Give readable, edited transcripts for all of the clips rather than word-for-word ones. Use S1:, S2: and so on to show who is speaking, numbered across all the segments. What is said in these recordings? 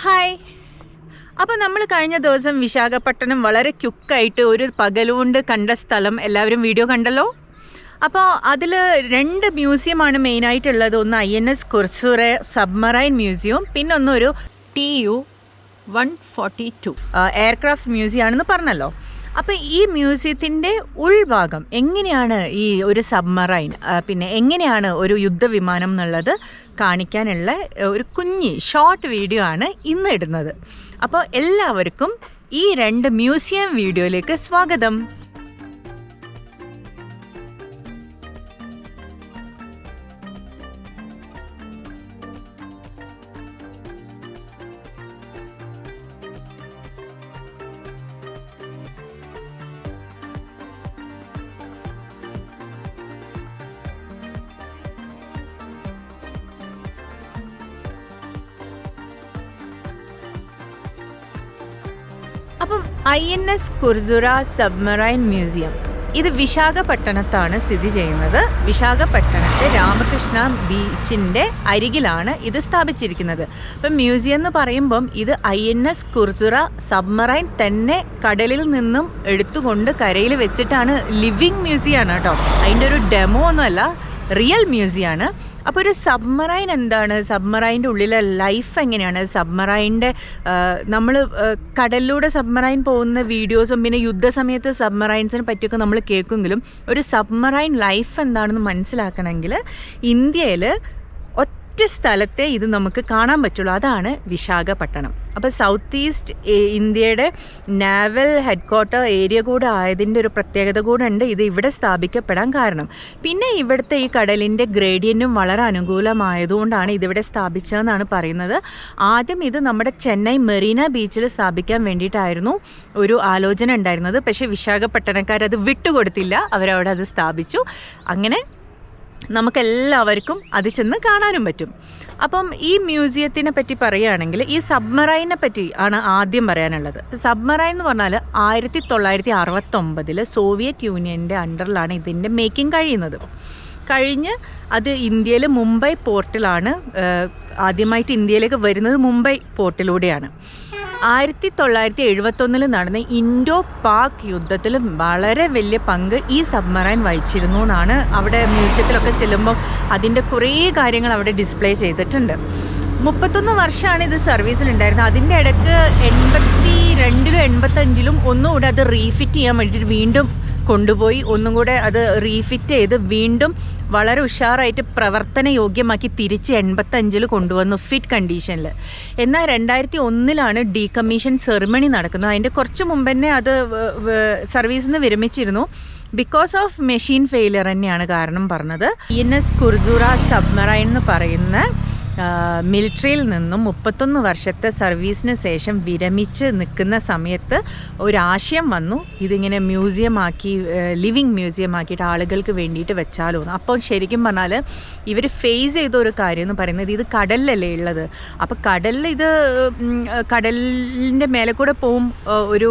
S1: Hi. അപ്പോൾ നമ്മൾ കഴിഞ്ഞ ദിവസം വിശാഖപട്ടണം വളരെ ക്യുക്കായിട്ട് ഒരു പകലുകൊണ്ട് കണ്ട സ്ഥലം എല്ലാവരും വീഡിയോ കണ്ടല്ലോ. അപ്പോൾ അതിൽ 2 മ്യൂസിയമാണ് മെയിനായിട്ടുള്ളത്. ഒന്ന് INS കുർസുറ സബ്മറൈൻ മ്യൂസിയവും പിന്നെ ഒന്നൊരു TU-142 എയർക്രാഫ്റ്റ് മ്യൂസിയം ആണെന്ന് പറഞ്ഞല്ലോ. അപ്പോൾ ഈ മ്യൂസിയത്തിൻ്റെ ഉൾഭാഗം എങ്ങനെയാണ് ഈ ഒരു സബ്മറൈൻ പിന്നെ എങ്ങനെയാണ് ഒരു യുദ്ധവിമാനം എന്നുള്ളത് കാണിക്കാനുള്ള ഒരു ഷോർട്ട് വീഡിയോ ആണ് ഇന്ന് ഇടുന്നത്. അപ്പോൾ എല്ലാവർക്കും ഈ 2 മ്യൂസിയം വീഡിയോയിലേക്ക് സ്വാഗതം. അപ്പം INS കുർസുറ സബ്മറൈൻ മ്യൂസിയം ഇത് വിശാഖപട്ടണത്താണ് സ്ഥിതി ചെയ്യുന്നത്. വിശാഖപട്ടണത്തെ രാമകൃഷ്ണ ബീച്ചിൻ്റെ അരികിലാണ് ഇത് സ്ഥാപിച്ചിരിക്കുന്നത്. അപ്പം മ്യൂസിയം എന്ന് പറയുമ്പം ഇത് INS കുർസുറ സബ്മറൈൻ തന്നെ കടലിൽ നിന്നും എടുത്തുകൊണ്ട് കരയിൽ വെച്ചിട്ടാണ് ലിവിങ് മ്യൂസിയമാണ് കേട്ടോ. അതിൻ്റെ ഒരു ഡെമോ ഒന്നുമല്ല, റിയൽ മ്യൂസിയമാണ്. അപ്പോൾ ഒരു സബ്മറൈൻ എന്താണ്, സബ്മറൈൻ്റെ ഉള്ളിലെ ലൈഫ് എങ്ങനെയാണ്, സബ്മറൈൻ്റെ നമ്മൾ കടലിലൂടെ സബ്മറൈൻ പോകുന്ന വീഡിയോസും പിന്നെ യുദ്ധസമയത്ത് സബ്മറൈൻസിനെ പറ്റിയൊക്കെ നമ്മൾ കേൾക്കുമെങ്കിലും ഒരു സബ്മറൈൻ ലൈഫ് എന്താണെന്ന് മനസ്സിലാക്കണമെങ്കിൽ ഇന്ത്യയിൽ ഒറ്റ സ്ഥലത്തെ ഇത് നമുക്ക് കാണാൻ പറ്റുള്ളൂ. അതാണ് വിശാഖപട്ടണം. അപ്പോൾ സൗത്ത് ഈസ്റ്റ് ഇന്ത്യയുടെ നാവൽ ഹെഡ്ക്വാർട്ടർ ഏരിയ കൂടെ ആയതിൻ്റെ ഒരു പ്രത്യേകത കൂടെ ഉണ്ട് ഇത് ഇവിടെ സ്ഥാപിക്കപ്പെടാൻ കാരണം. പിന്നെ ഇവിടുത്തെ ഈ കടലിൻ്റെ ഗ്രേഡിയൻറ്റും വളരെ അനുകൂലമായതുകൊണ്ടാണ് ഇതിവിടെ സ്ഥാപിച്ചതെന്നാണ് പറയുന്നത്. ആദ്യം ഇത് നമ്മുടെ ചെന്നൈ മെറീന ബീച്ചിൽ സ്ഥാപിക്കാൻ വേണ്ടിയിട്ടായിരുന്നു ഒരു ആലോചന ഉണ്ടായിരുന്നത്. പക്ഷേ വിശാഖപട്ടണക്കാരത് വിട്ടുകൊടുത്തില്ല, അവരവിടെ അത് സ്ഥാപിച്ചു. അങ്ങനെ നമുക്കെല്ലാവർക്കും അത് ചെന്ന് കാണാനും പറ്റും. അപ്പം ഈ മ്യൂസിയത്തിനെ പറ്റി പറയുകയാണെങ്കിൽ ഈ സബ്മറൈനെ പറ്റി ആണ് ആദ്യം പറയാനുള്ളത്. സബ്മറൈൻ എന്ന് പറഞ്ഞാൽ 1969 സോവിയറ്റ് യൂണിയൻ്റെ അണ്ടറിലാണ് ഇതിൻ്റെ മേക്കിംഗ് കഴിഞ്ഞ് അത് ഇന്ത്യയിൽ മുംബൈ പോർട്ടിലാണ് ആദ്യമായിട്ട് ഇന്ത്യയിലേക്ക് വരുന്നത്. മുംബൈ പോർട്ടിലൂടെയാണ്. 1971 നടന്ന ഇൻഡോ പാക് യുദ്ധത്തിൽ വളരെ വലിയ പങ്ക് ഈ സബ്മറൈൻ വഹിച്ചിരുന്നു എന്നാണ് അവിടെ മ്യൂസിയത്തിലൊക്കെ ചെല്ലുമ്പോൾ അതിൻ്റെ കുറേ കാര്യങ്ങൾ അവിടെ ഡിസ്പ്ലേ ചെയ്തിട്ടുണ്ട്. 31 വർഷമാണ് ഇത് സർവീസിലുണ്ടായിരുന്നത്. അതിൻ്റെ ഇടയ്ക്ക് 82-ലും 85-ലും ഒന്നുകൂടെ അത് റീഫിറ്റ് ചെയ്യാൻ വേണ്ടിയിട്ട് വീണ്ടും കൊണ്ടുപോയി ഒന്നും കൂടെ അത് റീഫിറ്റ് ചെയ്ത് വീണ്ടും വളരെ ഉഷാറായിട്ട് പ്രവർത്തന യോഗ്യമാക്കി തിരിച്ച് 85-ൽ കൊണ്ടുവന്നു ഫിറ്റ് കണ്ടീഷനിൽ. എന്നാൽ 2001-ലാണ് ഡീകമ്മീഷൻ സെറിമണി നടക്കുന്നത്. അതിൻ്റെ കുറച്ച് മുമ്പ് തന്നെ അത് സർവീസിൽ നിന്ന് വിരമിച്ചിരുന്നു. ബിക്കോസ് ഓഫ് മെഷീൻ ഫെയിലിയർ തന്നെയാണ് കാരണം പറഞ്ഞത്. INS കുർസുറ സബ്മറൈൻ എന്ന് പറയുന്ന മിലിറ്ററിയിൽ നിന്നും 31 വർഷത്തെ സർവീസിന് ശേഷം വിരമിച്ച് നിൽക്കുന്ന സമയത്ത് ഒരാശയം വന്നു, ഇതിങ്ങനെ മ്യൂസിയമാക്കി ലിവിങ് മ്യൂസിയമാക്കിയിട്ട് ആളുകൾക്ക് വേണ്ടിയിട്ട് വെച്ചാലോ എന്ന്. അപ്പോൾ ശരിക്കും പറഞ്ഞാൽ ഇവർ ഫേസ് ചെയ്ത ഒരു കാര്യം എന്ന് പറയുന്നത് ഇത് കടലിലല്ലേ ഉള്ളത്. അപ്പോൾ കടലിൻ്റെ മേലെ കൂടെ പോവും, ഒരു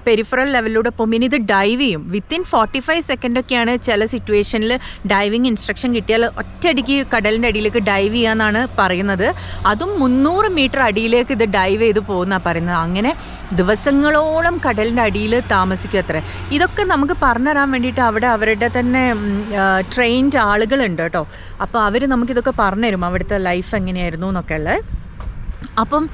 S1: പെരിഫറൽ ലെവലിലൂടെ പോകും. ഇനി ഇത് ഡൈവ് ചെയ്യും. വിത്തിൻ 45 സെക്കൻഡൊക്കെയാണ് ചില സിറ്റുവേഷനിൽ ഡൈവിങ് ഇൻസ്ട്രക്ഷൻ കിട്ടിയാൽ ഒറ്റയടിക്ക് കടലിൻ്റെ അടിയിലേക്ക് ഡൈവ് ചെയ്യാമെന്നാണ് പറയുന്നത്. അതും 300 മീറ്റർ അടിയിലേക്ക് ഇത് ഡൈവ് ചെയ്ത് പോകുന്ന പറയുന്നത്. അങ്ങനെ ദിവസങ്ങളോളം കടലിൻ്റെ അടിയിൽ താമസിക്കും അത്ര. ഇതൊക്കെ നമുക്ക് പറഞ്ഞു തരാൻ വേണ്ടിയിട്ട് അവിടെ അവരുടെ തന്നെ ട്രെയിൻഡ് ആളുകളുണ്ട് കേട്ടോ. അപ്പോൾ അവർ നമുക്കിതൊക്കെ പറഞ്ഞു തരും അവിടുത്തെ ലൈഫ് എങ്ങനെയായിരുന്നു എന്നൊക്കെ ഉള്ളത്. അപ്പം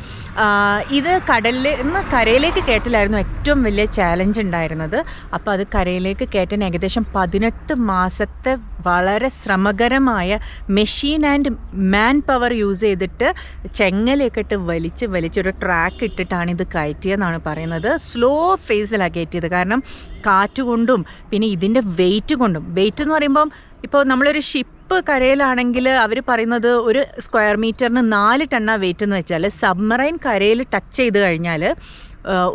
S1: ഇത് കടലിൽ നിന്ന് കരയിലേക്ക് കയറ്റലായിരുന്നു ഏറ്റവും വലിയ ചാലഞ്ച് ഉണ്ടായിരുന്നത്. അപ്പോൾ അത് കരയിലേക്ക് കയറ്റാൻ ഏകദേശം 18 മാസത്തെ വളരെ ശ്രമകരമായ machine and man power use ചെയ്തിട്ട് ചെങ്ങലയൊക്കെ ഇട്ട് വലിച്ചൊരു ട്രാക്ക് ഇട്ടിട്ടാണ് ഇത് കയറ്റിയതെന്നാണ് പറയുന്നത്. സ്ലോ ഫേസിലാണ് കയറ്റിയത്. കാരണം കാറ്റുകൊണ്ടും പിന്നെ ഇതിൻ്റെ വെയിറ്റ് എന്ന് പറയുമ്പം ഇപ്പോൾ നമ്മളൊരു ഷിപ്പ് കരയിലാണെങ്കിൽ അവർ പറയുന്നത് ഒരു സ്ക്വയർ മീറ്ററിന് 4 ടണ്ണാണ് വെയിറ്റ് എന്ന് വെച്ചാൽ സബ്മറൈൻ കരയിൽ ടച്ച് ചെയ്ത് കഴിഞ്ഞാൽ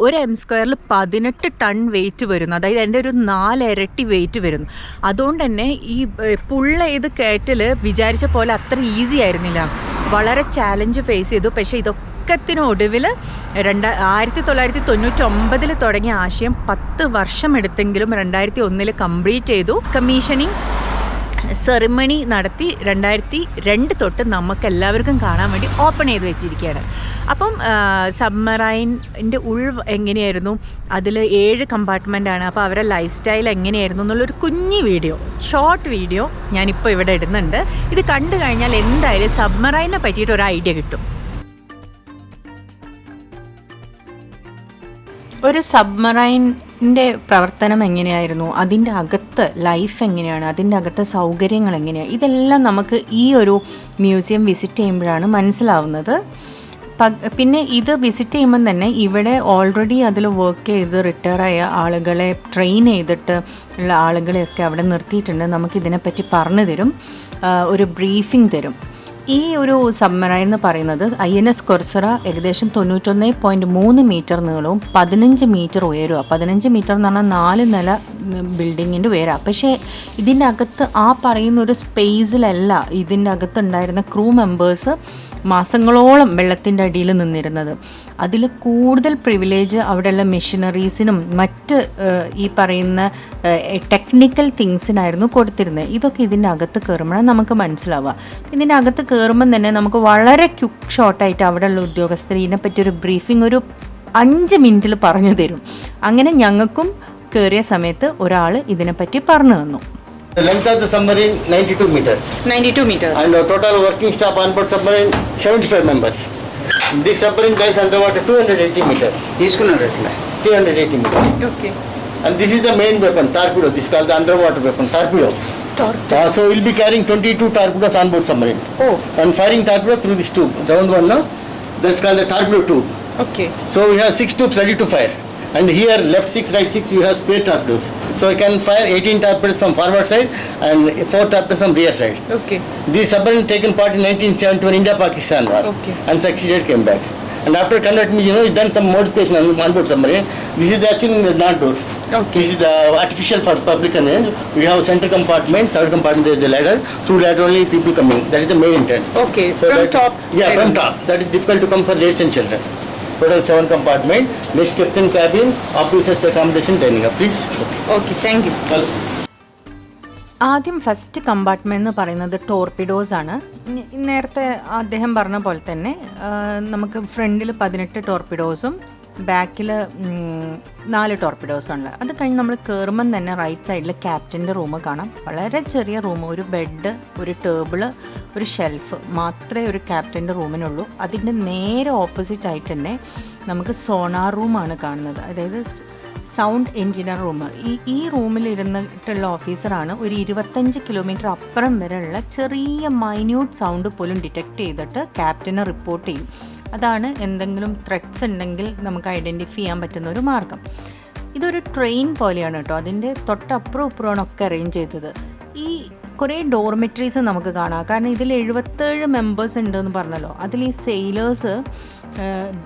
S1: ഒരു M² 18 ടൺ വെയിറ്റ് വരുന്നു. അതായത് എൻ്റെ ഒരു 4 ഇരട്ടി വെയിറ്റ് വരുന്നു. അതുകൊണ്ട് തന്നെ ഈ പുള്ള ചെയ്ത് കയറ്റൽ വിചാരിച്ച പോലെ അത്ര ഈസി ആയിരുന്നില്ല. വളരെ ചാലഞ്ച് ഫേസ് ചെയ്തു. പക്ഷേ ഒടുവിൽ 1999 തുടങ്ങിയ ആശയം 10 വർഷം എടുത്തെങ്കിലും 2001 കംപ്ലീറ്റ് ചെയ്തു. കമ്മീഷനിങ് സെറിമണി നടത്തി 2002 തൊട്ട് നമുക്കെല്ലാവർക്കും കാണാൻ വേണ്ടി ഓപ്പൺ ചെയ്ത് വെച്ചിരിക്കുകയാണ്. അപ്പം സബ്മറൈൻ്റെ എങ്ങനെയായിരുന്നു, അതിൽ 7 കമ്പാർട്ട്മെൻറ്റാണ്. അപ്പോൾ അവരുടെ ലൈഫ് സ്റ്റൈൽ എങ്ങനെയായിരുന്നു എന്നുള്ളൊരു കുഞ്ഞു വീഡിയോ, ഷോർട്ട് വീഡിയോ ഞാനിപ്പോൾ ഇവിടെ ഇടുന്നുണ്ട്. ഇത് കണ്ടു കഴിഞ്ഞാൽ എന്തായാലും സബ്മറൈനെ പറ്റിയിട്ട് ഒരു ഐഡിയ കിട്ടും. ഒരു സബ്മറൈൻ്റെ പ്രവർത്തനം എങ്ങനെയായിരുന്നു, അതിൻ്റെ അകത്ത് ലൈഫ് എങ്ങനെയാണ്, അതിൻ്റെ അകത്തെ സൗകര്യങ്ങൾ എങ്ങനെയാണ്, ഇതെല്ലാം നമുക്ക് ഈ ഒരു മ്യൂസിയം വിസിറ്റ് ചെയ്യുമ്പോഴാണ് മനസ്സിലാവുന്നത്. പിന്നെ ഇത് വിസിറ്റ് ചെയ്യുമ്പം തന്നെ ഇവിടെ ഓൾറെഡി അതിൽ വർക്ക് ചെയ്ത് റിട്ടയറായ ആളുകളെ ട്രെയിൻ ചെയ്തിട്ട് ഉള്ള ആളുകളെയൊക്കെ അവിടെ നിർത്തിയിട്ടുണ്ട്. നമുക്കിതിനെപ്പറ്റി പറഞ്ഞു തരും, ഒരു ബ്രീഫിംഗ് തരും. ഈ ഒരു സബ്മറൈൻ എന്ന് പറയുന്നത് INS കൊർസുറ ഏകദേശം 91.3 മീറ്റർ നീളവും 15 മീറ്റർ ഉയരവും. 15 മീറ്റർ എന്ന് പറഞ്ഞാൽ 4 നില ബിൽഡിങ്ങിൻ്റെ ഉയരം. പക്ഷേ ഇതിൻ്റെ അകത്ത് ആ പറയുന്ന ഒരു സ്പേസിലല്ല ഇതിൻ്റെ അകത്തുണ്ടായിരുന്ന ക്രൂ മെമ്പേഴ്സ് മാസങ്ങളോളം വെള്ളത്തിൻ്റെ അടിയിൽ നിന്നിരുന്നത്. അതിൽ കൂടുതൽ പ്രിവിലേജ് അവിടെയുള്ള മെഷീനറീസിനും മറ്റ് ഈ പറയുന്ന ടെക്നിക്കൽ തിങ്സിനായിരുന്നു കൊടുത്തിരുന്നത്. ഇതൊക്കെ ഇതിൻ്റെ അകത്ത് കയറുമ്പോഴാണ് നമുക്ക് മനസ്സിലാവുക. ഇതിൻ്റെ അകത്ത് കയറുമ്പം തന്നെ നമുക്ക് വളരെ ക്വിക്ക് ഷോർട്ടായിട്ട് അവിടെയുള്ള ഉദ്യോഗസ്ഥർ ഇതിനെപ്പറ്റി ഒരു ബ്രീഫിംഗ് ഒരു 5 മിനിറ്റിൽ പറഞ്ഞു തരും. അങ്ങനെ ഞങ്ങൾക്കും കയറിയ സമയത്ത് ഒരാൾ ഇതിനെപ്പറ്റി പറഞ്ഞു തന്നു.
S2: The length of the submarine 92 meters.
S1: 92 meters.
S2: And the total working staff on board submarine 75 members. This submarine dives underwater 280 meters. 380 meters.
S1: Okay.
S2: And this is the main weapon, torpedo. This is called the underwater weapon, torpedo. So we'll be carrying 22 torpedoes on board submarine.
S1: Oh.
S2: And firing torpedo through this tube. Round one, no? This is called the torpedo tube.
S1: Okay.
S2: So we have 6 tubes ready to fire. And here left 6, right 6, you have spare torpedoes. So you can fire 18 torpedoes from forward side and 4 torpedoes from rear side.
S1: Okay.
S2: This submarine taken part in 1971 India-Pakistan war.
S1: Okay.
S2: And succeeded, came back. And after converting, he's done some modification on board submarine. This is the actual non-door.
S1: Okay.
S2: This is the artificial for public convenience. We have a center compartment, third compartment there is a ladder. Through ladder only people coming. That is the main entrance.
S1: Okay.
S2: So
S1: From top.
S2: Yeah, from top. That is difficult to come for ladies and children. Total 7 compartment. Next captain cabin, officers accommodation, dining. Please.
S1: Okay, thank you.
S2: Hello.
S1: ആദ്യം first compartment എന്ന് പറയുന്നത് torpedoes ആണ്. നേരത്തെ അദ്ദേഹം പറഞ്ഞ പോലെ തന്നെ നമുക്ക് ഫ്രണ്ടിൽ 18 ടോർപിഡോസും ബാക്കിൽ 4 ടോർപിഡോസാണുള്ളത്. അത് കഴിഞ്ഞ് നമ്മൾ കയറുമ്പം തന്നെ റൈറ്റ് സൈഡിൽ ക്യാപ്റ്റൻ്റെ റൂം കാണാം. വളരെ ചെറിയ റൂം, ഒരു ബെഡ്, ഒരു ടേബിള്, ഒരു ഷെൽഫ് മാത്രമേ ഒരു ക്യാപ്റ്റൻ്റെ റൂമിനുള്ളൂ. അതിൻ്റെ നേരെ ഓപ്പോസിറ്റ് ആയിട്ട് തന്നെ നമുക്ക് സോണാർ റൂമാണ് കാണുന്നത്, അതായത് സൗണ്ട് എഞ്ചിനീയർ റൂം. ഈ റൂമിൽ ഇരുന്നിട്ടുള്ള ഓഫീസറാണ് ഒരു 25 കിലോമീറ്റർ അപ്പുറം വരെയുള്ള ചെറിയ മൈന്യൂട്ട് സൗണ്ട് പോലും ഡിറ്റക്റ്റ് ചെയ്തിട്ട് ക്യാപ്റ്റനെ റിപ്പോർട്ട് ചെയ്യും. അതാണ് എന്തെങ്കിലും ത്രെറ്റ്സ് ഉണ്ടെങ്കിൽ നമുക്ക് ഐഡൻറ്റിഫൈ ചെയ്യാൻ പറ്റുന്ന ഒരു മാർഗം. ഇതൊരു ട്രെയിൻ പോലെയാണ് കേട്ടോ. അതിൻ്റെ തൊട്ടപ്പുറം ഇപ്പുറമാണ് ഒക്കെ അറേഞ്ച് ചെയ്തത്. ഈ കുറേ ഡോർമെട്രീസ് നമുക്ക് കാണാം. കാരണം ഇതിൽ 77 മെമ്പേഴ്സ് ഉണ്ടെന്ന് പറഞ്ഞല്ലോ. അതിൽ ഈ സെയിലേഴ്സ്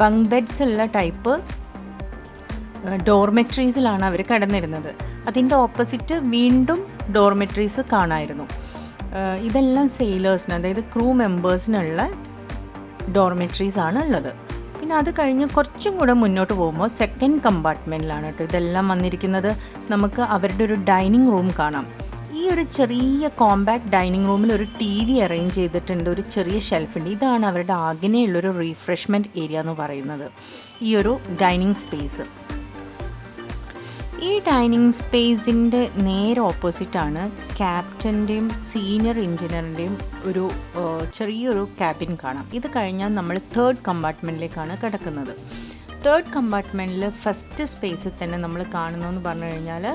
S1: ബങ്ക് ബെഡ്സ് ഉള്ള ടൈപ്പ് ഡോർമെട്രീസിലാണ് അവർ കിടന്നിരുന്നത്. അതിൻ്റെ ഓപ്പോസിറ്റ് വീണ്ടും ഡോർമെട്രീസ് കാണാമായിരുന്നു. ഇതെല്ലാം സെയിലേഴ്സിന്, അതായത് ക്രൂ മെമ്പേഴ്സിനുള്ള ഡോർമെട്രീസാണ് ഉള്ളത്. പിന്നെ അത് കഴിഞ്ഞ് കുറച്ചും കൂടെ മുന്നോട്ട് പോകുമ്പോൾ സെക്കൻഡ് കമ്പാർട്ട്മെൻറ്റിലാണ് കേട്ടോ ഇതെല്ലാം വന്നിരിക്കുന്നത്. നമുക്ക് അവരുടെ ഒരു ഡൈനിങ് റൂം കാണാം. ഈ ഒരു ചെറിയ കോമ്പാക്ട് ഡൈനിങ് റൂമിൽ ഒരു TV അറേഞ്ച് ചെയ്തിട്ടുണ്ട്, ഒരു ചെറിയ ഷെൽഫുണ്ട്. ഇതാണ് അവരുടെ ആകെയുള്ളൊരു റീഫ്രഷ്മെൻറ്റ് ഏരിയ എന്ന് പറയുന്നത്, ഈ ഒരു ഡൈനിങ് സ്പേസ്. ഈ ഡൈനിങ് സ്പേസിൻ്റെ നേരെ ഓപ്പോസിറ്റാണ് ക്യാപ്റ്റൻ്റെയും സീനിയർ എഞ്ചിനീയറിൻ്റെയും ഒരു ചെറിയൊരു ക്യാബിൻ കാണാം. ഇത് കഴിഞ്ഞാൽ നമ്മൾ തേർഡ് കമ്പാർട്ട്മെൻറ്റിലേക്കാണ് കിടക്കുന്നത്. തേർഡ് കമ്പാർട്ട്മെൻറ്റിൽ ഫസ്റ്റ് സ്പേസിൽ തന്നെ നമ്മൾ കാണുന്നതെന്ന് പറഞ്ഞു കഴിഞ്ഞാൽ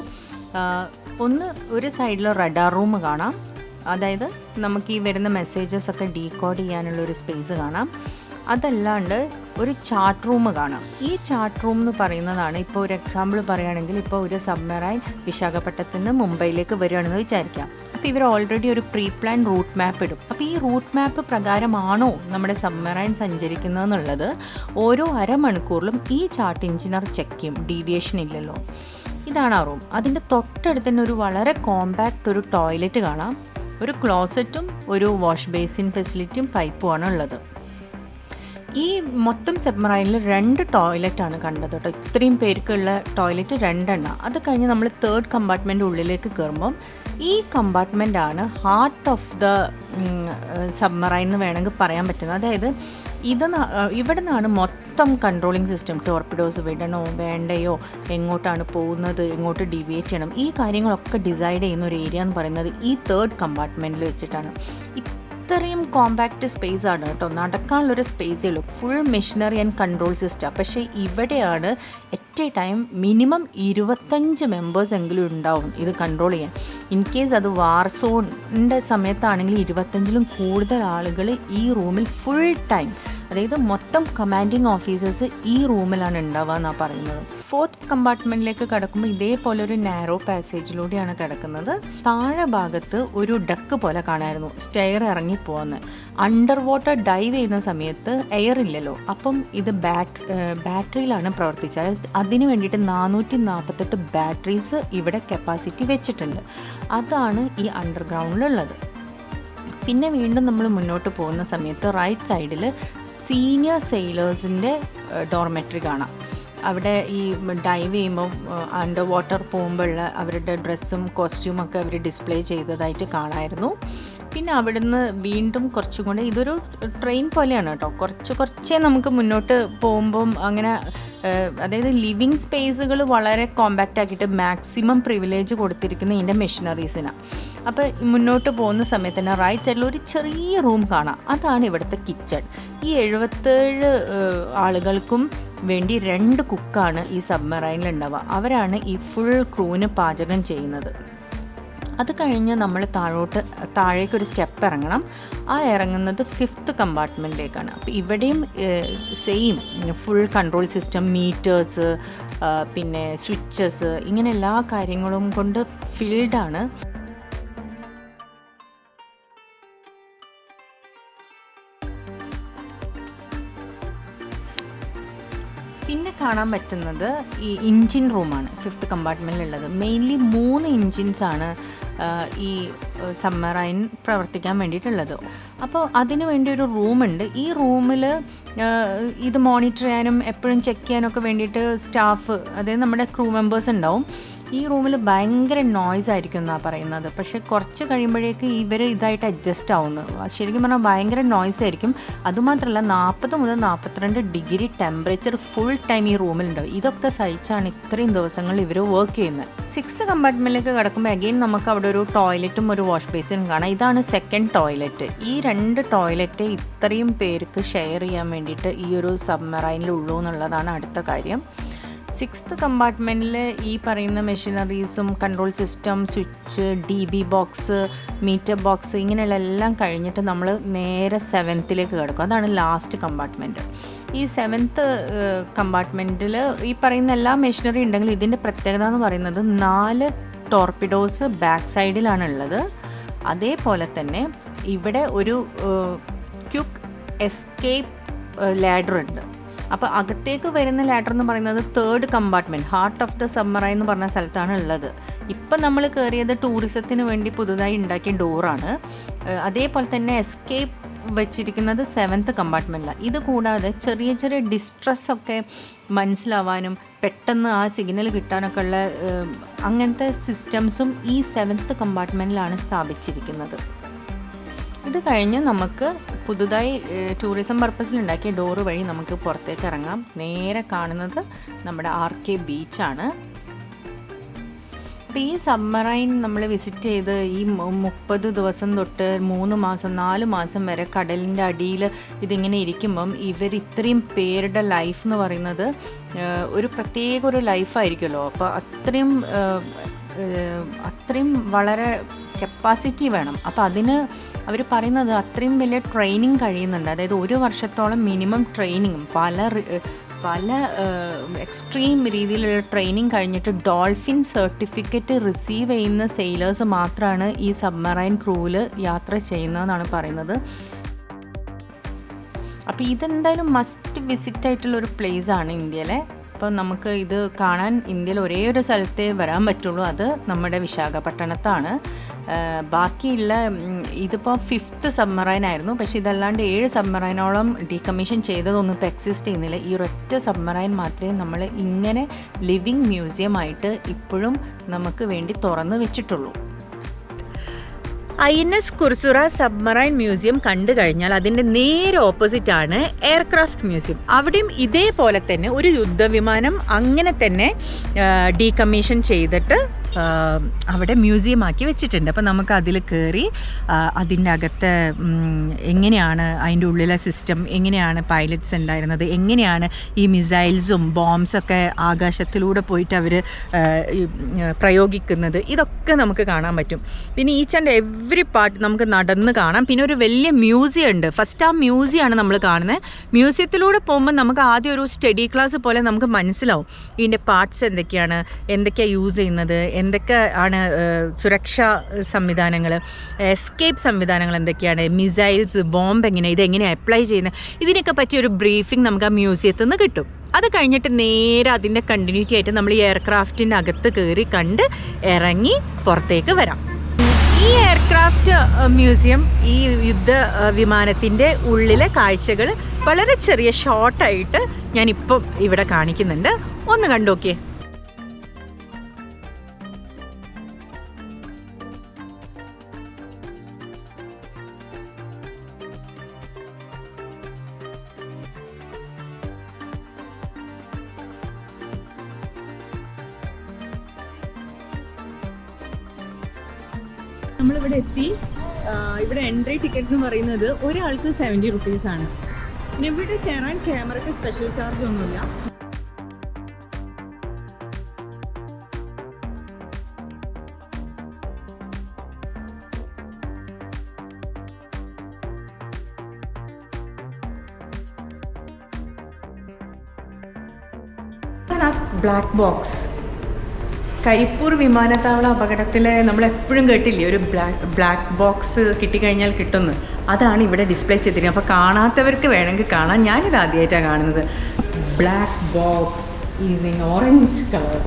S1: ഒരു സൈഡിൽ റഡാർ റൂം കാണാം. അതായത് നമുക്ക് ഈ വരുന്ന മെസ്സേജസ് ഒക്കെ ഡീകോഡ് ചെയ്യാനുള്ളൊരു സ്പേസ് കാണാം. അതല്ലാണ്ട് ഒരു ചാർട്ട് റൂം കാണാം. ഈ ചാർട്ട് റൂം എന്ന് പറയുന്നതാണ്, ഇപ്പോൾ ഒരു എക്സാമ്പിൾ പറയുകയാണെങ്കിൽ, ഇപ്പോൾ ഒരു സബ്മറൈൻ വിശാഖപട്ടണത്തിൽ നിന്ന് മുംബൈയിലേക്ക് വരികയാണെന്ന് വിചാരിക്കാം. അപ്പോൾ ഇവർ ഓൾറെഡി ഒരു പ്രീ പ്ലാൻ റൂട്ട് മാപ്പ് ഇടും. അപ്പോൾ ഈ റൂട്ട് മാപ്പ് പ്രകാരമാണോ നമ്മുടെ സബ്മറൈൻ സഞ്ചരിക്കുന്നതെന്നുള്ളത് ഓരോ അരമണിക്കൂറിലും ഈ ചാർട്ട് എഞ്ചിനീയർ ചെക്ക് ചെയ്യും. ഡീവിയേഷൻ ഇല്ലല്ലോ. ഇതാണ് ആ റൂം. അതിൻ്റെ തൊട്ടടുത്ത് തന്നെ ഒരു വളരെ കോമ്പാക്റ്റ് ഒരു ടോയ്ലറ്റ് കാണാം. ഒരു ക്ലോസറ്റും ഒരു വാഷ് ബേസിൻ ഫെസിലിറ്റിയും പൈപ്പുമാണ് ഉള്ളത്. ഈ മൊത്തം സബ്മറൈനിൽ 2 ടോയ്ലറ്റാണ് കണ്ടത് കേട്ടോ. ഇത്രയും പേർക്കുള്ള ടോയ്ലറ്റ് 2 അത് കഴിഞ്ഞ് നമ്മൾ 3rd കമ്പാർട്ട്മെൻറ്റ് ഉള്ളിലേക്ക് കയറുമ്പം ഈ കമ്പാർട്ട്മെൻറ്റാണ് ഹാർട്ട് ഓഫ് ദ സബ്മറൈൻ എന്ന് വേണമെങ്കിൽ പറയാൻ പറ്റുന്നത്. അതായത് ഇവിടെ നിന്നാണ് മൊത്തം കൺട്രോളിങ് സിസ്റ്റം, ടോർപിഡോസ് വിടണോ വേണ്ടയോ, എങ്ങോട്ടാണ് പോകുന്നത്, എങ്ങോട്ട് ഡീവിയേറ്റ് ചെയ്യണം, ഈ കാര്യങ്ങളൊക്കെ ഡിസൈഡ് ചെയ്യുന്ന ഒരു ഏരിയ എന്ന് പറയുന്നത് ഈ 3rd കമ്പാർട്ട്മെൻറ്റിൽ വെച്ചിട്ടാണ്. ഇത്രയും കോമ്പാക്റ്റ് സ്പേസ് ആണ് കേട്ടോ, നടക്കാനുള്ളൊരു സ്പേസേ ഉള്ളൂ. Full machinery and control system. പക്ഷേ ഇവിടെയാണ് at A time minimum 25 members എങ്കിലും ഉണ്ടാവും ഇത് കൺട്രോൾ ചെയ്യാൻ. ഇൻ കേസ് അത് വാർ സോണിൻ്റെ സമയത്താണെങ്കിൽ 25ലും കൂടുതൽ ആളുകൾ ഈ റൂമിൽ ഫുൾ ടൈം, അതായത് മൊത്തം കമാൻഡിങ് ഓഫീസേഴ്സ് ഈ റൂമിലാണ് ഉണ്ടാവുക എന്നാണ് പറയുന്നത്. 4th കമ്പാർട്ട്മെൻറ്റിലേക്ക് കിടക്കുമ്പോൾ ഇതേപോലെ ഒരു നാരോ പാസേജിലൂടെയാണ് കിടക്കുന്നത്. താഴെ ഭാഗത്ത് ഒരു ഡക്ക് പോലെ കാണായിരുന്നു, സ്റ്റെയർ ഇറങ്ങി പോകുന്നത്. അണ്ടർ വാട്ടർ ഡൈവ് ചെയ്യുന്ന സമയത്ത് എയർ ഇല്ലല്ലോ, അപ്പം ഇത് ബാറ്ററിയിലാണ് പ്രവർത്തിച്ചത്. അതിന് വേണ്ടിയിട്ട് 448 ബാറ്ററീസ് ഇവിടെ കപ്പാസിറ്റി വെച്ചിട്ടുണ്ട്. അതാണ് ഈ അണ്ടർഗ്രൗണ്ടിലുള്ളത്. പിന്നെ വീണ്ടും നമ്മൾ മുന്നോട്ട് പോകുന്ന സമയത്ത് റൈറ്റ് സൈഡിൽ സീനിയർ സെയിലേഴ്സിൻ്റെ ഡോർമെട്രി കാണാം. അവിടെ ഈ ഡൈവ് ചെയ്യുമ്പോൾ അണ്ടർ വാട്ടർ പോകുമ്പോഴുള്ള അവരുടെ ഡ്രസ്സും കോസ്റ്റ്യൂമൊക്കെ അവർ ഡിസ്പ്ലേ ചെയ്തതായിട്ട് കാണാമായിരുന്നു. പിന്നെ അവിടുന്ന് വീണ്ടും കുറച്ചും കൂടെ ഇതൊരു ട്രെയിൻ പോലെയാണ് കേട്ടോ, കുറച്ചേ നമുക്ക് മുന്നോട്ട് പോകുമ്പം അങ്ങനെ, അതായത് ലിവിങ് സ്പേസുകൾ വളരെ കോമ്പാക്റ്റ് ആക്കിയിട്ട് മാക്സിമം പ്രിവിലേജ് കൊടുത്തിരിക്കുന്ന ഇതിൻ്റെ മെഷീനറീസിനാണ്. അപ്പോൾ മുന്നോട്ട് പോകുന്ന സമയത്ത് തന്നെ റൈറ്റ് സൈഡിൽ ഒരു ചെറിയ റൂം കാണാം, അതാണ് ഇവിടുത്തെ കിച്ചൺ. ഈ 77 ആളുകൾക്കും വേണ്ടി 2 കുക്കാണ് ഈ സബ്മറൈനിൽ ഉണ്ടാവുക. അവരാണ് ഈ ഫുൾ ക്രൂവിന് പാചകം ചെയ്യുന്നത്. അത് കഴിഞ്ഞ് നമ്മൾ താഴേക്കൊരു സ്റ്റെപ്പ് ഇറങ്ങണം. ആ ഇറങ്ങുന്നത് 5th കമ്പാർട്ട്മെൻറ്റിലേക്കാണ്. അപ്പോൾ ഇവിടെയും same full control system, meters, പിന്നെ സ്വിച്ചസ്, ഇങ്ങനെ എല്ലാ കാര്യങ്ങളും കൊണ്ട് ഫിൽഡാണ്. പിന്നെ കാണാൻ പറ്റുന്നത് ഈ എഞ്ചിൻ റൂമാണ് 5th കമ്പാർട്ട്മെൻറ്റിലുള്ളത്. മെയിൻലി 3 എഞ്ചിൻസാണ് ഈ സബ്മറൈൻ പ്രവർത്തിക്കാൻ വേണ്ടിയിട്ടുള്ളത്. അപ്പോൾ അതിന് വേണ്ടി ഒരു റൂമുണ്ട്. ഈ റൂമിൽ ഇത് മോണിറ്റർ ചെയ്യാനും എപ്പോഴും ചെക്ക് ചെയ്യാനൊക്കെ വേണ്ടിയിട്ട് സ്റ്റാഫ്, അതായത് നമ്മുടെ ക്രൂ മെമ്പേഴ്സ് ഉണ്ടാവും. ഈ റൂമിൽ ഭയങ്കര നോയ്സ് ആയിരിക്കും എന്നാണ് പറയുന്നത്. പക്ഷേ കുറച്ച് കഴിയുമ്പോഴേക്ക് ഇവർ ഇതായിട്ട് അഡ്ജസ്റ്റ് ആവുന്നു. ശരിക്കും പറഞ്ഞാൽ ഭയങ്കര നോയ്സ് ആയിരിക്കും. അതുമാത്രമല്ല 40 മുതൽ 42 ഡിഗ്രി ടെമ്പറേച്ചർ ഫുൾ ടൈം ഈ റൂമിലുണ്ടാവും. ഇതൊക്കെ സഹിച്ചാണ് ഇത്രയും ദിവസങ്ങൾ ഇവർ വർക്ക് ചെയ്യുന്നത്. 6th കമ്പാർട്ട്മെൻറ്റിലേക്ക് കിടക്കുമ്പോൾ അഗെയിൻ നമുക്ക് അവിടെ ഒരു ടോയ്ലറ്റും ഒരു വാഷ് ബേസിനും കാണാം. ഇതാണ് 2nd ടോയ്ലറ്റ്. ഈ 2 ടോയ്ലറ്റ് ഇത്രയും പേർക്ക് ഷെയർ ചെയ്യാൻ വേണ്ടിയിട്ട് ഈ ഒരു സബ്മറൈനിലുള്ളൂ എന്നുള്ളതാണ് അടുത്ത കാര്യം. 6th കമ്പാർട്ട്മെൻറ്റിൽ ഈ പറയുന്ന മെഷീനറീസും control system, switch, DB box, meter box, ഇങ്ങനെയുള്ള എല്ലാം കഴിഞ്ഞിട്ട് നമ്മൾ നേരെ 7th കിടക്കും. അതാണ് ലാസ്റ്റ് കമ്പാർട്ട്മെൻറ്റ്. ഈ 7th കമ്പാർട്ട്മെൻറ്റിൽ ഈ പറയുന്ന എല്ലാ മെഷീനറി ഉണ്ടെങ്കിൽ ഇതിൻ്റെ പ്രത്യേകത എന്ന് പറയുന്നത് 4 ടോർപിഡോസ് ബാക്ക് സൈഡിലാണ് ഉള്ളത്. അതേപോലെ തന്നെ ഇവിടെ ഒരു ക്വിക്ക് എസ്കേപ്പ് ലാഡർ ഉണ്ട്. അപ്പോൾ അകത്തേക്ക് വരുന്ന ലാഡർ എന്ന് പറയുന്നത് 3rd compartment, heart of the submarine എന്ന് പറഞ്ഞ സ്ഥലത്താണ് ഉള്ളത്. ഇപ്പം നമ്മൾ കയറിയത് ടൂറിസത്തിന് വേണ്ടി പുതുതായി ഉണ്ടാക്കിയ ഡോറാണ്. അതേപോലെ തന്നെ എസ്കേപ്പ് വെച്ചിരിക്കുന്നത് 7th കമ്പാർട്ട്മെൻറ്റിലാണ്. ഇത് കൂടാതെ ചെറിയ ചെറിയ ഡിസ്ട്രസ്സൊക്കെ മനസ്സിലാവാനും പെട്ടെന്ന് ആ സിഗ്നൽ കിട്ടാനൊക്കെ ഉള്ള അങ്ങനത്തെ സിസ്റ്റംസും ഈ 7th കമ്പാർട്ട്മെൻറ്റിലാണ് സ്ഥാപിച്ചിരിക്കുന്നത്. ഇത് കഴിഞ്ഞ് നമുക്ക് പുതുതായി ടൂറിസം പർപ്പസിൽ ഉണ്ടാക്കിയ ഡോറ് വഴി നമുക്ക് പുറത്തേക്ക് ഇറങ്ങാം. നേരെ കാണുന്നത് നമ്മുടെ RK ബീച്ചാണ്. അപ്പോൾ ഈ സബ്മറൈൻ നമ്മൾ വിസിറ്റ് ചെയ്ത് ഈ 30 ദിവസം തൊട്ട് 3 മാസം 4 മാസം വരെ കടലിൻ്റെ അടിയിൽ ഇതിങ്ങനെ ഇരിക്കുമ്പം ഇവർ ഇത്രയും പേരുടെ ലൈഫ് എന്ന് പറയുന്നത് ഒരു പ്രത്യേക ഒരു ലൈഫായിരിക്കുമല്ലോ. അപ്പോൾ അത്രയും വളരെ കപ്പാസിറ്റി വേണം. അപ്പോൾ അതിന് അവർ പറയുന്നത് അത്രയും വലിയ ട്രെയിനിങ് കഴിയുന്നുണ്ട്. അതായത് 1 വർഷത്തോളം മിനിമം ട്രെയിനിങ്ങും പല എക്സ്ട്രീം രീതിയിലുള്ള ട്രെയിനിങ് കഴിഞ്ഞിട്ട് ഡോൾഫിൻ സർട്ടിഫിക്കറ്റ് റിസീവ് ചെയ്യുന്ന സെയിലേഴ്സ് മാത്രമാണ് ഈ സബ്മറൈൻ ക്രൂവിൽ യാത്ര ചെയ്യുന്നതെന്നാണ് പറയുന്നത്. അപ്പോൾ ഇതെന്തായാലും മസ്റ്റ് വിസിറ്റ് ആയിട്ടുള്ളൊരു പ്ലേസാണ് ഇന്ത്യയിലെ. അപ്പോൾ നമുക്ക് ഇത് കാണാൻ ഇന്ത്യയിൽ ഒരേ ഒരു സ്ഥലത്തേ വരാൻ പറ്റുള്ളൂ, അത് നമ്മുടെ വിശാഖപട്ടണത്താണ്. ബാക്കിയുള്ള ഇതിപ്പോൾ 5th സബ്മറൈൻ ആയിരുന്നു, പക്ഷേ ഇതല്ലാണ്ട് 7 സബ്മറൈനോളം ഡീകമ്മീഷൻ ചെയ്തതൊന്നും ഇപ്പോൾ എക്സിസ്റ്റ് ചെയ്യുന്നില്ല. ഈ ഒരൊറ്റ സബ്മറൈൻ മാത്രമേ നമ്മൾ ഇങ്ങനെ ലിവിങ് മ്യൂസിയമായിട്ട് ഇപ്പോഴും നമുക്ക് വേണ്ടി തുറന്നു വെച്ചിട്ടുള്ളൂ. INS കുർസുറ സബ്മറൈൻ മ്യൂസിയം കണ്ടു കഴിഞ്ഞാൽ അതിൻ്റെ നേരെ ഓപ്പോസിറ്റാണ് എയർക്രാഫ്റ്റ് മ്യൂസിയം. അവിടെയും ഇതേപോലെ തന്നെ ഒരു യുദ്ധവിമാനം അങ്ങനെ തന്നെ ഡീകമ്മീഷൻ ചെയ്തിട്ട് അവിടെ മ്യൂസിയമാക്കി വെച്ചിട്ടുണ്ട്. അപ്പോൾ നമുക്ക് അതിൽ കയറി അതിൻ്റെ അകത്ത് എങ്ങനെയാണ് അതിൻ്റെ ഉള്ളിലെ സിസ്റ്റം, എങ്ങനെയാണ് പൈലറ്റ്സ് ഉണ്ടായിരുന്നത്, എങ്ങനെയാണ് ഈ മിസൈൽസും ബോംബ്സൊക്കെ ആകാശത്തിലൂടെ പോയിട്ട് അവർ പ്രയോഗിക്കുന്നത്, ഇതൊക്കെ നമുക്ക് കാണാൻ പറ്റും. പിന്നെ ഈച്ച് ആൻഡ് എവറി പാർട്ട് നമുക്ക് നടന്ന് കാണാം. പിന്നെ ഒരു വലിയ മ്യൂസിയം ഉണ്ട്. ഫസ്റ്റ് ആ മ്യൂസിയമാണ് നമ്മൾ കാണുന്നത്. മ്യൂസിയത്തിലൂടെ പോകുമ്പോൾ നമുക്ക് ആദ്യം ഒരു സ്റ്റഡി ക്ലാസ് പോലെ നമുക്ക് മനസ്സിലാവും ഇതിൻ്റെ പാർട്സ് എന്തൊക്കെയാണ് യൂസ് ചെയ്യുന്നത്, എന്തൊക്കെ ആണ് സുരക്ഷാ സംവിധാനങ്ങൾ, എസ്കേപ്പ് സംവിധാനങ്ങൾ എന്തൊക്കെയാണ്, മിസൈൽസ്, ബോംബ് ഇതെങ്ങനെയാണ് അപ്ലൈ ചെയ്യുന്നത്, ഇതിനൊക്കെ പറ്റിയ ഒരു ബ്രീഫിംഗ് നമുക്ക് ആ മ്യൂസിയത്തിൽ നിന്ന് കിട്ടും. അത് കഴിഞ്ഞിട്ട് നേരെ അതിൻ്റെ കണ്ടിന്യൂറ്റി ആയിട്ട് നമ്മൾ ഈ എയർക്രാഫ്റ്റിൻ്റെ അകത്ത് കയറി കണ്ട് ഇറങ്ങി പുറത്തേക്ക് വരാം. ഈ എയർക്രാഫ്റ്റ് മ്യൂസിയം ഈ യുദ്ധ വിമാനത്തിൻ്റെ ഉള്ളിലെ കാഴ്ചകൾ വളരെ ചെറിയ ഷോർട്ടായിട്ട് ഞാനിപ്പം ഇവിടെ കാണിക്കുന്നുണ്ട്. ഒന്ന് കണ്ടു നോക്കിയേ. നമ്മളിവിടെ എത്തി. ഇവിടെ എൻട്രി ടിക്കറ്റ് എന്ന് പറയുന്നത് ഒരാൾക്ക് 70 റുപ്പീസാണ്. പിന്നെ ഇവിടെ കയറാൻ ക്യാമറയ്ക്ക് സ്പെഷ്യൽ ചാർജ് ഒന്നുമില്ല. ബ്ലാക്ക് ബോക്സ് കരിപ്പൂർ വിമാനത്താവള അപകടത്തിൽ നമ്മളെപ്പോഴും കേട്ടില്ലേ ഒരു ബ്ലാക്ക് ബോക്സ് കിട്ടിക്കഴിഞ്ഞാൽ കിട്ടുമെന്ന്. അതാണ് ഇവിടെ ഡിസ്പ്ലേ ചെയ്തിരിക്കുന്നത്. അപ്പോൾ കാണാത്തവർക്ക് വേണമെങ്കിൽ കാണാം. ഞാനിത് ആദ്യമായിട്ടാണ് കാണുന്നത്. Black box is in orange colour.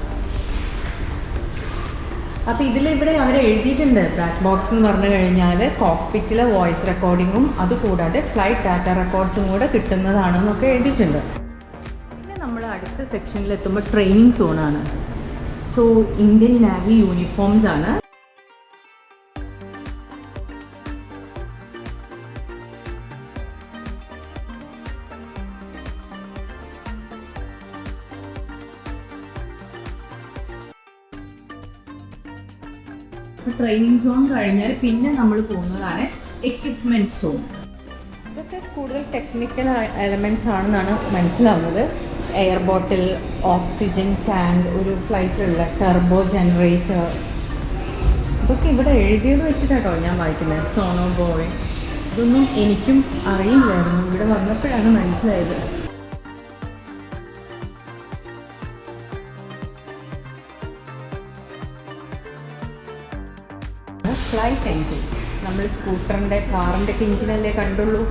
S1: അപ്പോൾ ഇതിലിവിടെ അവർ എഴുതിയിട്ടുണ്ട് ബ്ലാക്ക് ബോക്സ് എന്ന് പറഞ്ഞു കഴിഞ്ഞാൽ കോക്പിറ്റിലെ വോയിസ് റെക്കോർഡിങ്ങും അതുകൂടാതെ ഫ്ലൈറ്റ് ഡാറ്റ റെക്കോർഡ്സും കൂടെ കിട്ടുന്നതാണെന്നൊക്കെ എഴുതിയിട്ടുണ്ട്. പിന്നെ നമ്മൾ അടുത്ത സെക്ഷനിലെത്തുമ്പോൾ ട്രെയിനിങ് സോണാണ്. സോ ഇന്ത്യൻ നാവി യൂണിഫോംസ് ആണ്. ട്രെയിനിങ് സോൺ കഴിഞ്ഞാൽ പിന്നെ നമ്മൾ പോകുന്നതാണ് എക്വിപ്മെൻറ്റ് സോൺ. ഇതൊക്കെ കൂടുതൽ ടെക്നിക്കൽ എലമെൻറ്റ്സ് ആണെന്നാണ് മനസ്സിലാവുന്നത്. എയർ ബോട്ടിൽ, ഓക്സിജൻ ടാങ്ക്, ഒരു ഫ്ലൈറ്റിലുള്ള ടർബോ ജനറേറ്റർ, ഇതൊക്കെ ഇവിടെ എഴുതിയത് വെച്ചിട്ടാട്ടോ ഞാൻ വായിക്കുന്നത്. സോണോ ബോയ്, ഇതൊന്നും എനിക്കും അറിയില്ലായിരുന്നു, ഇവിടെ വന്നപ്പോഴാണ് മനസ്സിലായത്. ഫ്ലൈറ്റ് എൻജിൻ, നമ്മൾ സ്കൂട്ടറിൻ്റെ കാറിൻ്റെ ഒക്കെ എഞ്ചിനല്ലേ കണ്ടുള്ളൂ.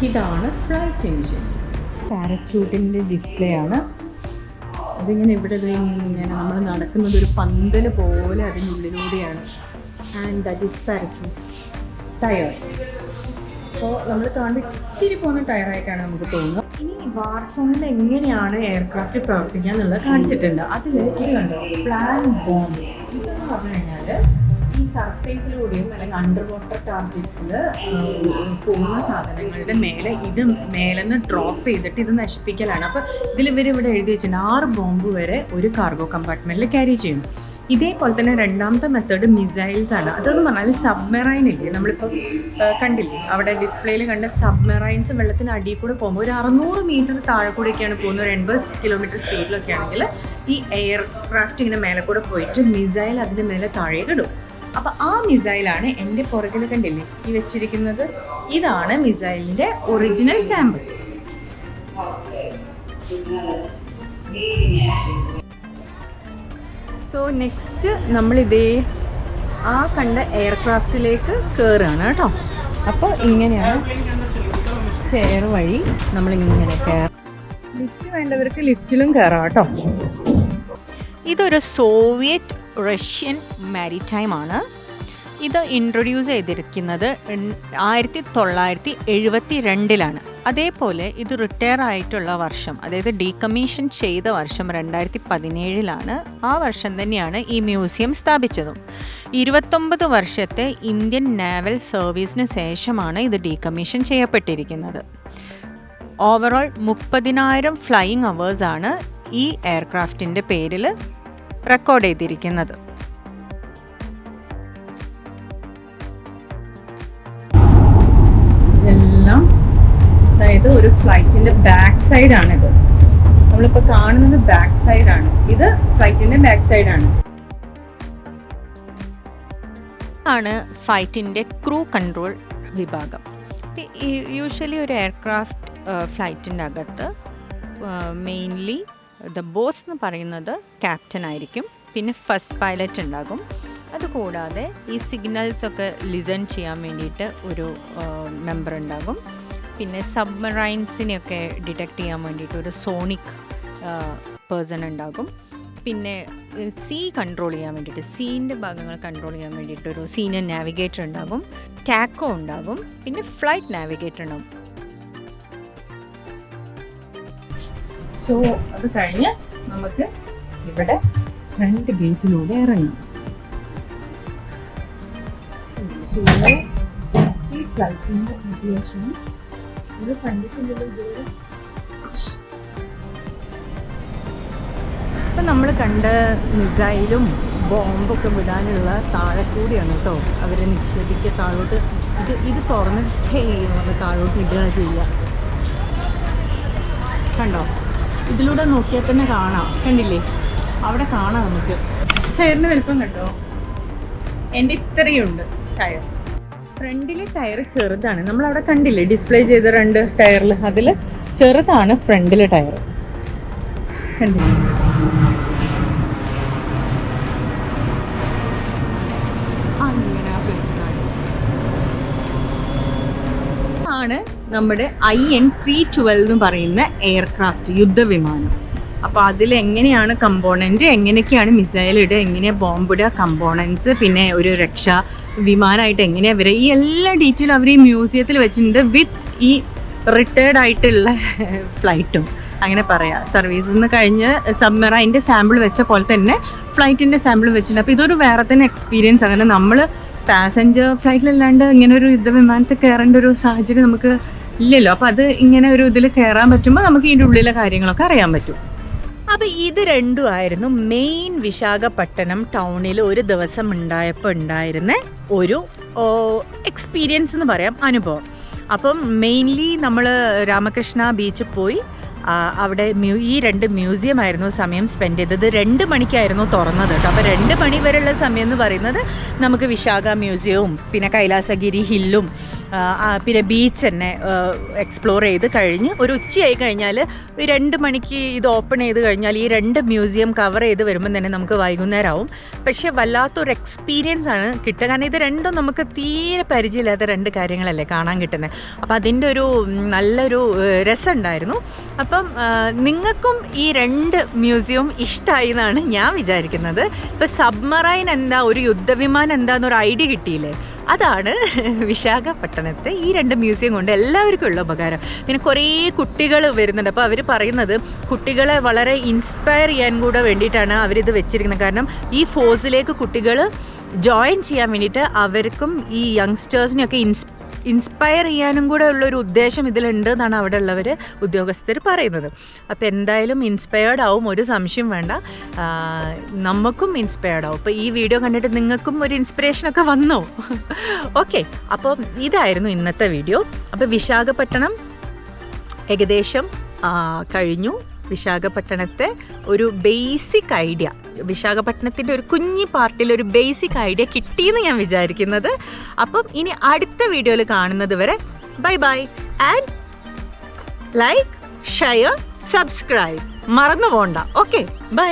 S1: ഇതാണ് ഫ്ലൈറ്റ് എൻജിൻ. പാരച്യൂട്ടിൻ്റെ ഡിസ്പ്ലേ ആണ്. അതിങ്ങനെ ഇവിടെ ഇങ്ങനെ നമ്മൾ നടക്കുന്നത് ഒരു പന്തൽ പോലെ അതിനുള്ളിലൂടെയാണ്. And that is parachute. Tyre, അപ്പോൾ നമ്മൾ കാണുമ്പോൾ ഇത്തിരി പോകുന്ന ടയറായിട്ടാണ് നമുക്ക് തോന്നുന്നത്. ഇനി വാർ സോണിൽ എങ്ങനെയാണ് എയർക്രാഫ്റ്റ് പ്രവർത്തിക്കുക എന്നുള്ളത് കാണിച്ചിട്ടുണ്ട്. അതിൽ ഇത് കണ്ടോ, പ്ലാൻ ബോംബ്. ഇതെന്ന് പറഞ്ഞു കഴിഞ്ഞാൽ ഈ സർഫേസിലൂടെയും അല്ലെങ്കിൽ അണ്ടർ വാട്ടർ ടാർജറ്റ്സിൽ പോകുന്ന സാധനങ്ങളുടെ മേലെ ഇത് മേലെന്ന് ഡ്രോപ്പ് ചെയ്തിട്ട് ഇത് നശിപ്പിക്കലാണ്. അപ്പോൾ ഇതിലിവരിവിടെ എഴുതി വെച്ചിട്ടുണ്ട് 6 ബോംബ് വരെ ഒരു കാർഗോ കമ്പാർട്ട്മെൻറ്റിൽ ക്യാരി ചെയ്യും. ഇതേപോലെ തന്നെ രണ്ടാമത്തെ മെത്തേഡ് മിസൈൽസ് ആണ്. അതെന്ന് പറഞ്ഞാൽ സബ്മെറൈൻ ഇല്ലേ, നമ്മളിപ്പോൾ കണ്ടില്ലേ അവിടെ ഡിസ്പ്ലേയിൽ കണ്ട സബ്മെറൈൻസ് വെള്ളത്തിന് അടിയിൽ കൂടെ പോകുമ്പോൾ ഒരു 600 മീറ്റർ താഴെ കൂടെയൊക്കെയാണ് പോകുന്നത്. ഒരു 80 കിലോമീറ്റർ സ്പീഡിലൊക്കെ ആണെങ്കിൽ ഈ എയർക്രാഫ്റ്റ് ഇങ്ങനെ മേലെ കൂടെ പോയിട്ട് മിസൈൽ അതിൻ്റെ മേലെ താഴേക്ക് ഇടും. അപ്പോൾ ആ മിസൈലാണ് എൻ്റെ പുറകിൽ കണ്ടില്ലേ ഈ വെച്ചിരിക്കുന്നത്. ഇതാണ് മിസൈലിൻ്റെ ഒറിജിനൽ സാമ്പിൾ. സോ നെക്സ്റ്റ് നമ്മളിതേ ആ കണ്ട എയർക്രാഫ്റ്റിലേക്ക് കയറുകയാണ് കേട്ടോ. അപ്പോൾ ഇങ്ങനെയാണ് സ്റ്റെയർ വഴി നമ്മളിങ്ങനെ കയറാം. ലിഫ്റ്റ് വേണ്ടവർക്ക് ലിഫ്റ്റിലും കയറാം കേട്ടോ. ഇതൊരു സോവിയറ്റ് റഷ്യൻ മാരിടൈം ആണ്. ഇത് ഇൻട്രൊഡ്യൂസ് ചെയ്തിരിക്കുന്നത് 1972 അതേപോലെ ഇത് റിട്ടയർ ആയിട്ടുള്ള വർഷം, അതായത് ഡീകമ്മീഷൻ ചെയ്ത വർഷം 2017 ആ വർഷം തന്നെയാണ് ഈ മ്യൂസിയം സ്ഥാപിച്ചതും. 29 വർഷത്തെ ഇന്ത്യൻ നാവൽ സർവീസിന് ശേഷമാണ് ഇത് ഡീകമ്മീഷൻ ചെയ്യപ്പെട്ടിരിക്കുന്നത്. ഓവറോൾ 30,000 ഫ്ലൈയിങ് അവേഴ്സാണ് ഈ എയർക്രാഫ്റ്റിൻ്റെ പേരിൽ റെക്കോർഡ് ചെയ്തിരിക്കുന്നത്. ഇതെല്ലാം അതായത് ഒരു ഫ്ലൈറ്റിന്റെ ബാക്ക് സൈഡാണിത്. നമ്മളിപ്പോൾ കാണുന്നത് ബാക്ക് സൈഡാണ്. ഇത് ഫ്ലൈറ്റിന്റെ ബാക്ക് സൈഡാണ്. ആണ് ഫ്ലൈറ്റിന്റെ ക്രൂ കൺട്രോൾ വിഭാഗം. യൂഷ്വലി ഒരു എയർക്രാഫ്റ്റ് ഫ്ലൈറ്റിൻ്റെ അകത്ത് മെയിൻലി ദ ബോസ് എന്ന് പറയുന്നത് ക്യാപ്റ്റൻ ആയിരിക്കും. പിന്നെ ഫസ്റ്റ് പൈലറ്റ് ഉണ്ടാകും. അതുകൂടാതെ ഈ സിഗ്നൽസൊക്കെ ലിസൺ ചെയ്യാൻ വേണ്ടിയിട്ട് ഒരു മെമ്പർ ഉണ്ടാകും. പിന്നെ സബ്മറൈൻസിനെയൊക്കെ ഡിറ്റക്റ്റ് ചെയ്യാൻ വേണ്ടിയിട്ട് ഒരു സോണിക് പേഴ്സൺ ഉണ്ടാകും. പിന്നെ സീ കൺട്രോൾ ചെയ്യാൻ വേണ്ടിയിട്ട്, സീൻ്റെ ഭാഗങ്ങൾ കൺട്രോൾ ചെയ്യാൻ വേണ്ടിയിട്ടൊരു സീനിയർ നാവിഗേറ്റർ ഉണ്ടാകും. ടാക്കോ ഉണ്ടാകും. പിന്നെ ഫ്ലൈറ്റ് നാവിഗേറ്റർ ഉണ്ടാകും. സോ അത് കഴിഞ്ഞ് നമുക്ക് ഇവിടെ ഫ്രണ്ട് ഗേറ്റിലൂടെ ഇറങ്ങാം. ഇപ്പം നമ്മൾ കണ്ട മിസൈലും ബോംബൊക്കെ വിടാനുള്ള താഴെ കൂടിയാണ് കേട്ടോ അവരെ നിക്ഷേപിക്കുക. താഴോട്ട് ഇത് തുറന്നിട്ടേ നമ്മൾ താഴോട്ട് ഇടുക ചെയ്യുക. കണ്ടോ? ഇതിലൂടെ നോക്കിയാൽ തന്നെ കാണാം. കണ്ടില്ലേ? അവിടെ കാണാം നമുക്ക്. ടയറിന് വലുപ്പം കണ്ടോ? എൻ്റെ ഇത്രയുണ്ട് ടയർ. ഫ്രണ്ടിലെ ടയർ ചെറുതാണ്. നമ്മളവിടെ കണ്ടില്ലേ ഡിസ്പ്ലേ ചെയ്ത 2 ടയറിൽ, അതിൽ ചെറുതാണ് ഫ്രണ്ടിലെ ടയർ. കണ്ടില്ലേ? അങ്ങനെ ആണ് നമ്മുടെ IN-312 എന്ന് പറയുന്ന എയർക്രാഫ്റ്റ്, യുദ്ധവിമാനം. അപ്പോൾ അതിലെങ്ങനെയാണ് കമ്പോണൻറ്റ്, എങ്ങനെയൊക്കെയാണ് മിസൈൽ ഇടുക, എങ്ങനെയാണ് ബോംബിടുക, കമ്പോണൻസ്, പിന്നെ ഒരു രക്ഷാ വിമാനമായിട്ട് എങ്ങനെയാണ് വരിക, ഈ എല്ലാ ഡീറ്റെയിലും അവർ ഈ മ്യൂസിയത്തിൽ വെച്ചിട്ടുണ്ട്. വിത്ത് ഈ റിട്ടയർഡ് ആയിട്ടുള്ള ഫ്ലൈറ്റും അങ്ങനെ പറയാം. സർവീസിൽ നിന്ന് കഴിഞ്ഞ് സബ്മറൈൻ്റെ സാമ്പിൾ വെച്ച പോലെ തന്നെ ഫ്ലൈറ്റിൻ്റെ സാമ്പിൾ വെച്ചിട്ടുണ്ട്. അപ്പോൾ ഇതൊരു വേറെ തന്നെ എക്സ്പീരിയൻസ്. അങ്ങനെ നമ്മൾ പാസഞ്ചർ ഫ്ലൈറ്റിലല്ലാണ്ട് ഇങ്ങനെ ഒരു യുദ്ധവിമാനത്തിൽ കയറേണ്ട ഒരു സാഹചര്യം നമുക്ക് ഇല്ലല്ലോ. അപ്പോൾ അത് ഇങ്ങനെ ഒരു ഇതിൽ കയറാൻ പറ്റുമ്പോൾ നമുക്ക് ഇതിൻ്റെ ഉള്ളിലെ കാര്യങ്ങളൊക്കെ അറിയാൻ പറ്റും. അപ്പോൾ ഇത് രണ്ടുമായിരുന്നു മെയിൻ വിശാഖപട്ടണം ടൗണിൽ ഒരു ദിവസം ഉണ്ടായിരുന്ന ഒരു എക്സ്പീരിയൻസ് എന്ന് പറയാം, അനുഭവം. അപ്പം മെയിൻലി നമ്മൾ രാമകൃഷ്ണ ബീച്ചിൽ പോയി അവിടെ ഈ 2 മ്യൂസിയം ആയിരുന്നു സമയം സ്പെൻഡ് ചെയ്തത്. 2 മണിക്കായിരുന്നു തുറന്നത് കേട്ടോ. അപ്പോൾ 2 മണി വരെയുള്ള സമയം എന്ന് പറയുന്നത് നമുക്ക് വിശാഖ മ്യൂസിയവും പിന്നെ കൈലാസഗിരി ഹില്ലും പിന്നെ ബീച്ച് തന്നെ എക്സ്പ്ലോർ ചെയ്ത് കഴിഞ്ഞ് ഒരു ഉച്ചയായി കഴിഞ്ഞാൽ 2 മണിക്ക് ഇത് ഓപ്പൺ ചെയ്ത് കഴിഞ്ഞാൽ ഈ 2 മ്യൂസിയം കവർ ചെയ്ത് വരുമ്പം തന്നെ നമുക്ക് വൈകുന്നേരം ആവും. പക്ഷേ വല്ലാത്തൊരു എക്സ്പീരിയൻസ് ആണ് കിട്ടുക. കാരണം ഇത് രണ്ടും നമുക്ക് തീരെ പരിചയമില്ലാത്ത 2 കാര്യങ്ങളല്ലേ കാണാൻ കിട്ടുന്നത്. അപ്പോൾ അതിൻ്റെ ഒരു നല്ലൊരു രസമുണ്ടായിരുന്നു. അപ്പം നിങ്ങൾക്കും ഈ 2 മ്യൂസിയം ഇഷ്ടമായി എന്നാണ് ഞാൻ വിചാരിക്കുന്നത്. ഇപ്പോൾ സബ്മറൈൻ എന്താ, ഒരു യുദ്ധവിമാനം എന്താണെന്നൊരു ഐഡിയ കിട്ടിയില്ലേ? അതാണ് വിശാഖപട്ടണത്തെ ഈ 2 മ്യൂസിയം കൊണ്ട് എല്ലാവർക്കും ഉള്ള ഉപകാരം. പിന്നെ കുറേ കുട്ടികൾ വരുന്നുണ്ട്. അപ്പോൾ അവർ പറയുന്നത് കുട്ടികളെ വളരെ ഇൻസ്പയർ ചെയ്യാൻ കൂടെ വേണ്ടിയിട്ടാണ് അവരിത് വെച്ചിരിക്കുന്നത്. കാരണം ഈ ഫോഴ്സിലേക്ക് കുട്ടികൾ ജോയിൻ ചെയ്യാൻ വേണ്ടിയിട്ട് അവർക്കും ഈ യങ്സ്റ്റേഴ്സിനെയൊക്കെ ഇൻസ്പയർ ചെയ്യാനും കൂടെ ഉള്ളൊരു ഉദ്ദേശം ഇതിലുണ്ട് എന്നാണ് അവിടെ ഉള്ളവർ ഉദ്യോഗസ്ഥർ പറയുന്നത്. അപ്പോൾ എന്തായാലും ഇൻസ്പയർഡ് ആവും, ഒരു സംശയം വേണ്ട. നമുക്കും ഇൻസ്പയർഡ് ആവും. അപ്പോൾ ഈ വീഡിയോ കണ്ടിട്ട് നിങ്ങൾക്കും ഒരു ഇൻസ്പിറേഷനൊക്കെ വന്നോ? ഓക്കെ, അപ്പോൾ ഇതായിരുന്നു ഇന്നത്തെ വീഡിയോ. അപ്പോൾ വിശാഖപട്ടണം ഏകദേശം കഴിഞ്ഞു. വിശാഖപട്ടണത്തെ ഒരു ബേസിക് ഐഡിയ, വിശാഖപട്ടണത്തിൻ്റെ ഒരു കുഞ്ഞി പാർട്ടിൽ ഒരു ബേസിക് ഐഡിയ കിട്ടിയെന്ന് ഞാൻ വിചാരിക്കുന്നത്. അപ്പം ഇനി അടുത്ത വീഡിയോയിൽ കാണുന്നത് വരെ bye bye and like, share, subscribe മറന്നു പോണ്ട. Okay, by.